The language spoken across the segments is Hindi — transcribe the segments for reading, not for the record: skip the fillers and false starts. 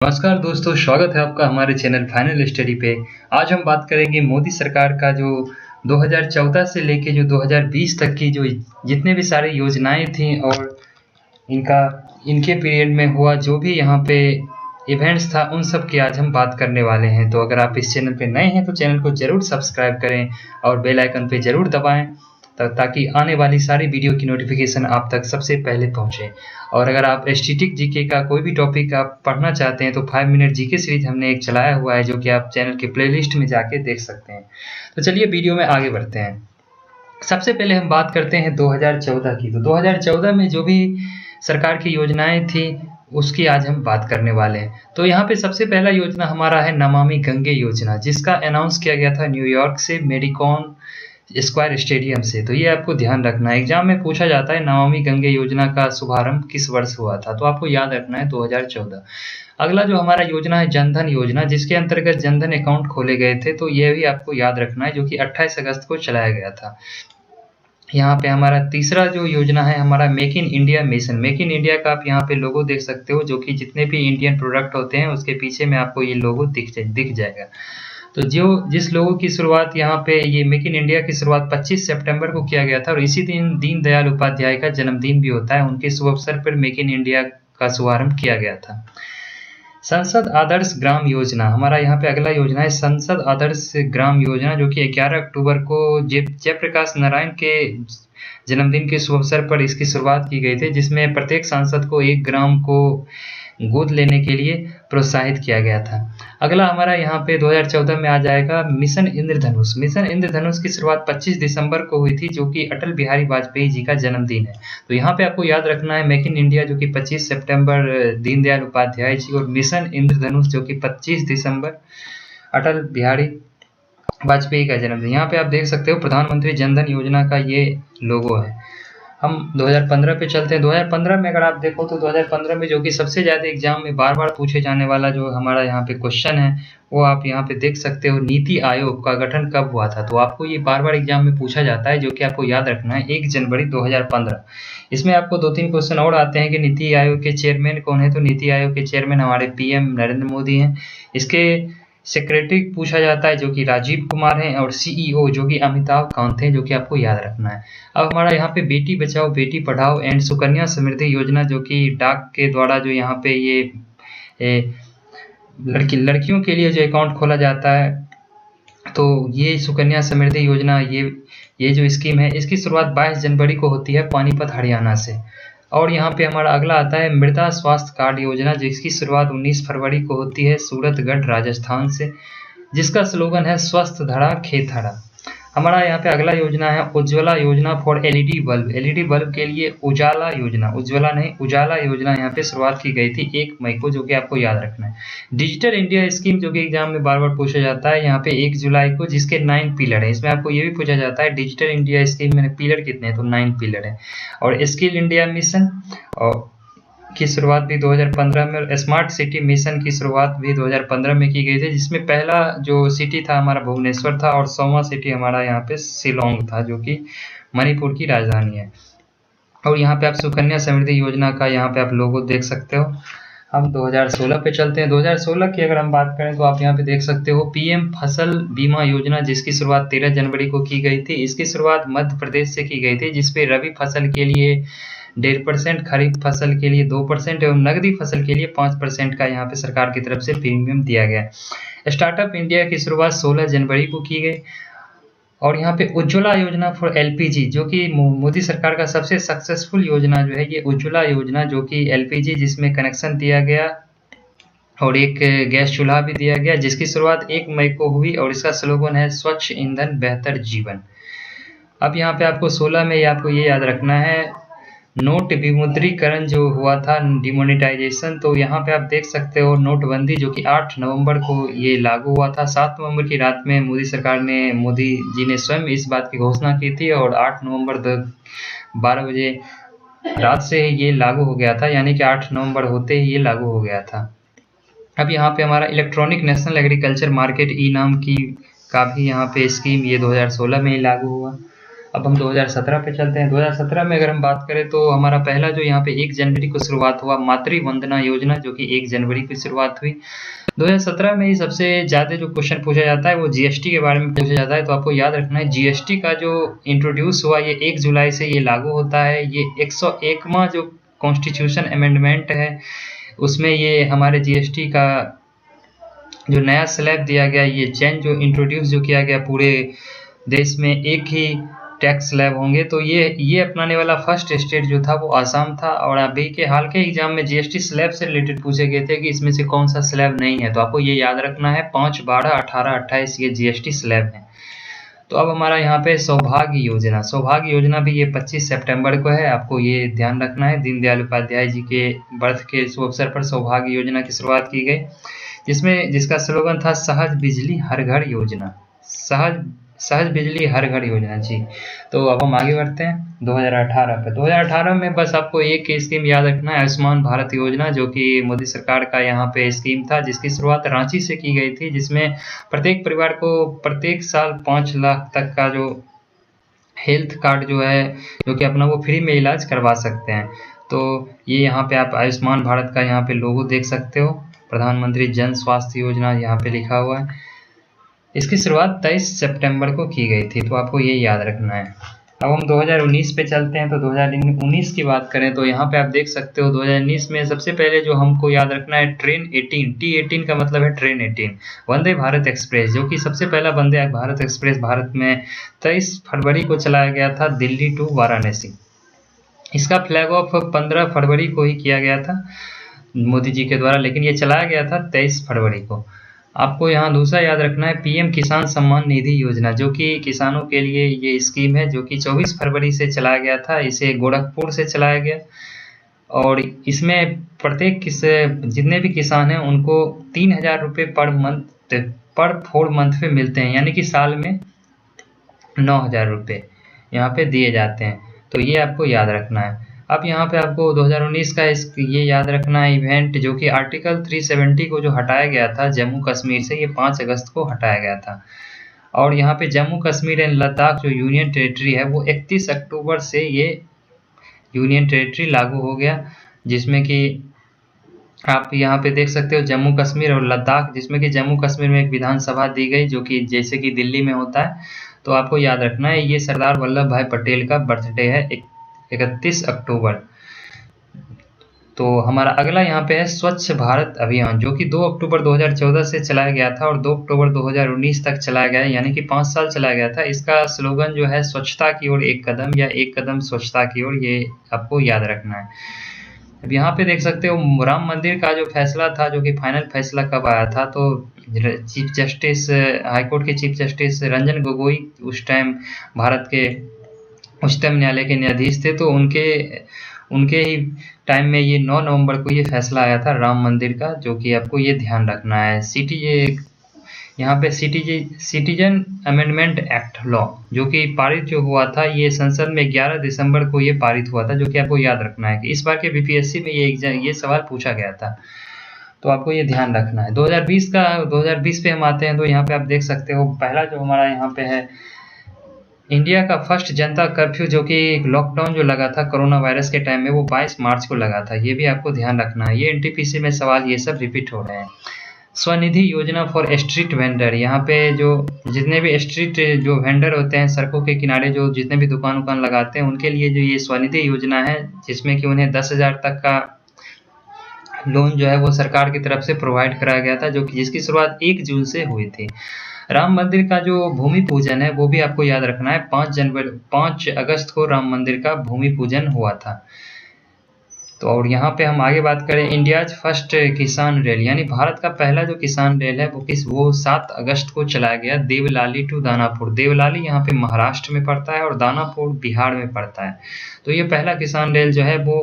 नमस्कार दोस्तों, स्वागत है आपका हमारे चैनल फाइनल स्टडी पे। आज हम बात करेंगे मोदी सरकार का जो 2014 से लेके जो 2020 तक की जो जितने भी सारी योजनाएं थी और इनका इनके पीरियड में हुआ जो भी यहाँ पे इवेंट्स था, उन सब की आज हम बात करने वाले हैं। तो अगर आप इस चैनल पे नए हैं तो चैनल को ज़रूर सब्सक्राइब करें और बेल आइकन पे ज़रूर दबाएं ताकि आने वाली सारी वीडियो की नोटिफिकेशन आप तक सबसे पहले पहुंचे। और अगर आप स्टैटिक जीके का कोई भी टॉपिक आप पढ़ना चाहते हैं तो 5 मिनट जीके सीरीज हमने एक चलाया हुआ है, जो कि आप चैनल के प्लेलिस्ट में जाके देख सकते हैं। तो चलिए वीडियो में आगे बढ़ते हैं। सबसे पहले हम बात करते हैं 2014 की। तो 2014 में जो भी सरकार की योजनाएं थी उसकी आज हम बात करने वाले हैं। तो यहाँ पे सबसे पहला योजना हमारा है नमामि गंगे योजना, जिसका अनाउंस किया गया था न्यूयॉर्क से मेडिकॉन स्क्वायर स्टेडियम से। तो ये आपको ध्यान रखना है, एग्जाम में पूछा जाता है नमामि गंगे योजना का शुभारंभ किस वर्ष हुआ था, तो आपको याद रखना है 2014। अगला जो हमारा योजना है जनधन योजना, जिसके अंतर्गत जनधन अकाउंट खोले गए थे, तो ये भी आपको याद रखना है, जो कि 28 अगस्त को चलाया गया था। यहाँ पे हमारा तीसरा जो योजना है हमारा make in India mission. Make in India का आप यहाँ पे लोगो देख सकते हो, जो कि जितने भी इंडियन प्रोडक्ट होते हैं उसके पीछे में आपको ये लोगो दिख जाएगा। तो जिस लोगों की शुरुआत यहाँ पे ये मेक इन इंडिया की शुरुआत 25 सितंबर को किया गया था, और इसी दिन दीनदयाल उपाध्याय का जन्मदिन भी होता है। उनके शुभ अवसर पर मेक इन इंडिया का शुभारंभ किया गया था। संसद आदर्श ग्राम योजना, हमारा यहाँ पे अगला योजना है संसद आदर्श ग्राम योजना, जो कि 11 अक्टूबर को जयप्रकाश नारायण के जन्मदिन के शुभ अवसर पर इसकी शुरुआत की गई थी, जिसमें प्रत्येक सांसद को 1 ग्राम को गोद लेने के लिए प्रोत्साहित किया गया था। अगला हमारा यहाँ पे 2014 में आ जाएगा मिशन इंद्रधनुष। मिशन इंद्रधनुष की शुरुआत 25 दिसंबर को हुई थी, जो कि अटल बिहारी वाजपेयी जी का जन्मदिन है। तो यहाँ पे आपको याद रखना है मेक इन इंडिया जो कि 25 सितंबर दीनदयाल उपाध्याय जी, और मिशन इंद्रधनुष जो कि 25 दिसंबर अटल बिहारी वाजपेयी का जन्मदिन। यहाँ पे आप देख सकते हो प्रधानमंत्री जनधन योजना का ये लोगो है। हम 2015 पे चलते हैं। 2015 में अगर आप देखो तो 2015 में जो कि सबसे ज़्यादा एग्जाम में बार-बार पूछे जाने वाला जो हमारा यहाँ पे क्वेश्चन है, वो आप यहाँ पे देख सकते हो, नीति आयोग का गठन कब हुआ था। तो आपको ये बार-बार एग्जाम में पूछा जाता है, जो कि आपको याद रखना है 1 जनवरी 2015। इसमें आपको 2-3 क्वेश्चन और आते हैं कि नीति आयोग के चेयरमैन कौन है। तो नीति आयोग के चेयरमैन हमारे पीएम नरेंद्र मोदी हैं। इसके सेक्रेटरी पूछा जाता है जो कि राजीव कुमार हैं, और सीईओ जो कि अमिताभ कांत हैं, जो कि आपको याद रखना है। अब हमारा यहाँ पे बेटी बचाओ बेटी पढ़ाओ एंड सुकन्या समृद्धि योजना, जो कि डाक के द्वारा जो यहाँ पे ये लड़कियों के लिए जो अकाउंट खोला जाता है, तो ये सुकन्या समृद्धि योजना ये जो स्कीम है, इसकी शुरुआत 22 जनवरी को होती है पानीपत हरियाणा से। और यहाँ पे हमारा अगला आता है मृदा स्वास्थ्य कार्ड योजना, जिसकी शुरुआत 19 फरवरी को होती है सूरतगढ़ राजस्थान से, जिसका स्लोगन है स्वस्थ धरा खेत हरा। हमारा यहाँ पे अगला योजना है उज्ज्वला योजना for LED bulb. LED bulb के लिए उजाला योजना, उज्ज्वला नहीं उजाला योजना यहाँ पे शुरुआत की गई थी 1 मई को, जो कि आपको याद रखना है। डिजिटल इंडिया स्कीम, जो कि एग्जाम में बार बार पूछा जाता है, यहाँ पे 1 जुलाई को, जिसके 9 पिलर है। इसमें आपको ये भी पूछा जाता है डिजिटल इंडिया स्कीम में पिलर कितने हैं, तो 9 पिलर है। और स्किल इंडिया मिशन और की शुरुआत भी 2015 में, और स्मार्ट सिटी मिशन की शुरुआत भी 2015 में की गई थी, जिसमें पहला जो सिटी था हमारा भुवनेश्वर था, और 100वां सिटी हमारा यहाँ पे शिलोंग था, जो कि मणिपुर की राजधानी है। और यहाँ पे आप सुकन्या समृद्धि योजना का यहाँ पे आप लोगो देख सकते हो। हम 2016 पे चलते हैं। 2016 की अगर हम बात करें तो आप यहाँ पे देख सकते हो पीएम फसल बीमा योजना, जिसकी शुरुआत 13 जनवरी को की गई थी। इसकी शुरुआत मध्य प्रदेश से की गई थी, जिसपे रबी फसल के लिए 1.5%, खरीफ फसल के लिए 2% एवं नकदी फसल के लिए 5% का यहाँ पे सरकार की तरफ से प्रीमियम दिया गया। स्टार्टअप इंडिया की शुरुआत 16 जनवरी को की गई। और यहाँ पे उज्ज्वला योजना फॉर एलपीजी, जो कि मोदी सरकार का सबसे सक्सेसफुल योजना जो है ये उज्ज्वला योजना, जो कि एलपीजी जिसमें कनेक्शन दिया गया और एक गैस चूल्हा भी दिया गया, जिसकी शुरुआत 1 मई को हुई, और इसका स्लोगन है स्वच्छ ईंधन बेहतर जीवन। अब यहाँ पे आपको 16 में आपको ये याद रखना है नोट विमुद्रीकरण जो हुआ था, डिमोनेटाइजेशन। तो यहाँ पे आप देख सकते हो नोटबंदी, जो कि 8 नवंबर को ये लागू हुआ था। 7 नवंबर की रात में मोदी जी ने स्वयं इस बात की घोषणा की थी, और 8 नवंबर 12 बजे रात से ये लागू हो गया था, यानी कि 8 नवंबर होते ही ये लागू हो गया था। अब यहाँ पे हमारा इलेक्ट्रॉनिक नेशनल एग्रीकल्चर मार्केट ई नाम की का भी यहाँ पे स्कीम ये 2016 में ही लागू हुआ। अब हम 2017 पे चलते हैं। 2017 में अगर हम बात करें तो हमारा पहला जो यहाँ पे 1 जनवरी को शुरुआत हुआ मातृ वंदना योजना, जो कि 1 जनवरी को शुरुआत हुई। 2017 में ही सबसे ज़्यादा जो क्वेश्चन पूछा जाता है वो जीएसटी के बारे में पूछा जाता है। तो आपको याद रखना है जीएसटी का जो इंट्रोड्यूस हुआ ये 1 जुलाई से ये लागू होता है। ये 101वां जो कॉन्स्टिट्यूशन अमेंडमेंट है उसमें ये हमारे जीएसटी का जो नया स्लैब दिया गया, ये चेंज जो इंट्रोड्यूस जो किया गया पूरे देश में एक ही टैक्स स्लैब होंगे। तो ये अपनाने वाला फर्स्ट स्टेट जो था वो आसाम था। और अभी के हाल के एग्जाम में जीएसटी स्लैब से रिलेटेड पूछे गए थे कि इसमें से कौन सा स्लैब नहीं है। तो आपको ये याद रखना है 5, 12, 18, 28 ये जीएसटी स्लैब है। तो अब हमारा यहाँ पे सौभाग्य योजना भी ये 25 सितंबर को है। आपको ये ध्यान रखना है। दीनदयाल उपाध्याय जी के बर्थ के शुभ अवसर पर सौभाग्य योजना की शुरुआत की गई, जिसका स्लोगन था सहज बिजली हर घर योजना। सहज बिजली हर घर योजना जी। तो अब हम आगे बढ़ते हैं 2018 पे। 2018 में बस आपको एक स्कीम याद रखना है, आयुष्मान भारत योजना, जो कि मोदी सरकार का यहाँ पे स्कीम था, जिसकी शुरुआत रांची से की गई थी, जिसमें प्रत्येक परिवार को प्रत्येक साल 5 लाख तक का जो हेल्थ कार्ड जो है, जो कि अपना वो फ्री में इलाज करवा सकते हैं। तो ये यहाँ पे आप आयुष्मान भारत का यहाँ पे लोगो देख सकते हो, प्रधानमंत्री जन स्वास्थ्य योजना यहाँ पे लिखा हुआ है। इसकी शुरुआत 23 सितंबर को की गई थी। तो आपको ये याद रखना है। अब हम 2019 पे चलते हैं। तो 2019 की बात करें तो यहाँ पे आप देख सकते हो 2019 में सबसे पहले जो हमको याद रखना है ट्रेन 18, T18 का मतलब है ट्रेन 18, वंदे भारत एक्सप्रेस, जो कि सबसे पहला वंदे भारत एक्सप्रेस भारत में 23 फरवरी को चलाया गया था, दिल्ली टू वाराणसी। इसका फ्लैग ऑफ 15 फरवरी को ही किया गया था मोदी जी के द्वारा, लेकिन ये चलाया गया था 23 फरवरी को। आपको यहाँ दूसरा याद रखना है पीएम किसान सम्मान निधि योजना, जो कि किसानों के लिए ये स्कीम है, जो कि 24 फरवरी से चलाया गया था। इसे गोरखपुर से चलाया गया और इसमें प्रत्येक जितने भी किसान हैं उनको 3000 रुपये पर 4 मंथ पे मिलते हैं, यानी कि साल में 9000 रुपये यहाँ पे दिए जाते हैं। तो ये आपको याद रखना है। अब यहाँ पे आपको 2019 का ये याद रखना है इवेंट, जो कि आर्टिकल 370 को जो हटाया गया था जम्मू कश्मीर से, ये 5 अगस्त को हटाया गया था। और यहाँ पे जम्मू कश्मीर एंड लद्दाख जो यूनियन टेरिटरी है वो 31 अक्टूबर से ये यूनियन टेरिटरी लागू हो गया, जिसमें कि आप यहाँ पे देख सकते हो जम्मू कश्मीर और लद्दाख, जिसमें कि जम्मू कश्मीर में एक विधानसभा दी गई, जो कि जैसे कि दिल्ली में होता है। तो आपको याद रखना है ये सरदार वल्लभ भाई पटेल का बर्थडे है 31 अक्टूबर। तो हमारा अगला यहाँ पे है स्वच्छ भारत अभियान, जो कि 2 अक्टूबर 2014 से चलाया गया था और 2 अक्टूबर 2019 तक चलाया गया, यानी कि 5 साल चलाया गया था। इसका स्लोगन जो है स्वच्छता की ओर एक कदम, या एक कदम स्वच्छता की ओर, ये आपको याद रखना है। अब यहाँ पे देख सकते हो राम मंदिर का जो फैसला था, जो कि फाइनल फैसला कब आया था, तो चीफ जस्टिस हाईकोर्ट के चीफ जस्टिस रंजन गोगोई उस टाइम भारत के उच्चतम न्यायालय के न्यायाधीश थे। तो उनके ही टाइम में ये 9 नवंबर को ये फैसला आया था राम मंदिर का, जो कि आपको ये ध्यान रखना है। यहाँ पे सिटीजन अमेंडमेंट एक्ट लॉ, जो कि पारित जो हुआ था ये संसद में 11 दिसंबर को ये पारित हुआ था, जो कि आपको याद रखना है कि इस बार के बीपीएससी में ये सवाल पूछा गया था। तो आपको ये ध्यान रखना है। 2020 पे हम आते हैं। तो यहाँ पे आप देख सकते हो पहला जो हमारा यहाँ पे है इंडिया का फर्स्ट जनता कर्फ्यू, जो कि लॉकडाउन जो लगा था कोरोना वायरस के टाइम में, वो 22 मार्च को लगा था। ये भी आपको ध्यान रखना है। ये एनटीपीसी में सवाल ये सब रिपीट हो रहे हैं। स्वनिधि योजना फॉर स्ट्रीट वेंडर, यहाँ पे जो जितने भी स्ट्रीट जो वेंडर होते हैं, सड़कों के किनारे जो जितने भी दुकान लगाते हैं, उनके लिए जो ये स्वनिधि योजना है, जिसमें कि उन्हें 10,000 तक का लोन जो है वो सरकार की तरफ से प्रोवाइड कराया गया था, जो कि जिसकी शुरुआत 1 जून से हुई थी। राम मंदिर का जो भूमि पूजन है वो भी आपको याद रखना है। 5 अगस्त को राम मंदिर का भूमि पूजन हुआ था। तो और यहाँ पे हम आगे बात करें इंडियाज फर्स्ट किसान रेल, यानी भारत का पहला जो किसान रेल है वो 7 अगस्त को चलाया गया, देवलाली टू दानापुर। देवलाली यहाँ पे महाराष्ट्र में पड़ता है और दानापुर बिहार में पड़ता है। तो ये पहला किसान रेल जो है वो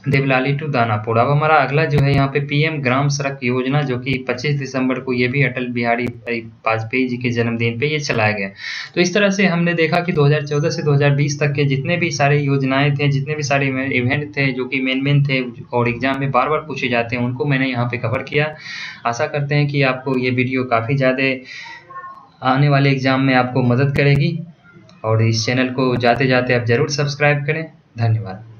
देवलाली टू दानापुर। अब हमारा अगला जो है यहाँ पे पीएम ग्राम सड़क योजना, जो कि 25 दिसंबर को ये भी अटल बिहारी वाजपेयी जी के जन्मदिन पे ये चलाया गया। तो इस तरह से हमने देखा कि 2014 से 2020 तक के जितने भी सारे योजनाएं थे, जितने भी सारे इवेंट थे, जो कि मेन थे और एग्जाम में बार बार पूछे जाते हैं, उनको मैंने यहाँ पे कवर किया। आशा करते हैं कि आपको ये वीडियो काफ़ी ज़्यादा आने वाले एग्जाम में आपको मदद करेगी। और इस चैनल को जाते जाते आप ज़रूर सब्सक्राइब करें। धन्यवाद।